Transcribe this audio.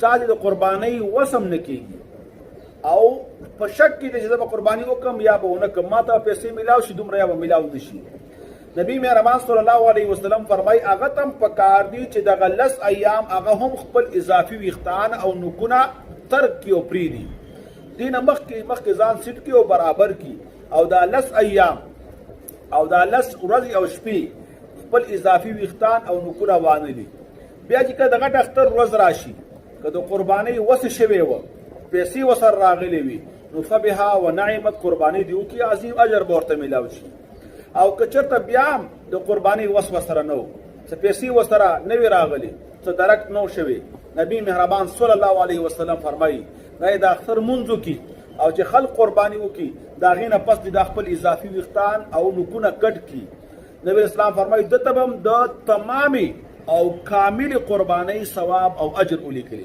چا د قربانۍ وسم نه کیږي او په شک کې چې زه به قرباني وکم یا به ونه کم، ما ته پیسې میلاو شي دومره یا به میلاو نه شي. نبی مهربان صلی الله علیه وسلم فرمای هغه تم پکار دی چې دغه 10 ایام هغه هم خپل اضافي ویښتان او نوکونه ترک کړي او پرېږدي، دینه مخکې ځان سیټ کړي او برابر کړي او دا 10 ایام او دا 10 ورځې او شپې خپل اضافي ویښتان او نوکونه وانه دي. بیا چې که دغه اختر ورځ راشي که د قربانۍ وسې شوې وه پیسې ورسره راغلې وي نو فبها و نعمت قربانۍ دې وکړي، عظیم اجر به ورته میلاو شي. او که چېرته بیا هم د قربانۍ وس ورسره نه و، څه پیسې ورسره نه وي راغلې، څه درک نه و شوی، نبي مهربان صلی الله علیه وسلم فرمایي دا یې د اختر مونځ وکړي او چې خلق قرباني وکړي د هغې نه پس د خپل اضافي ویښتان او نوکونه کټ کړي. نبی اسلام فرمایي ده ته به هم د تمامې او کاملې قربانۍ ثواب او اجر ولیکلي.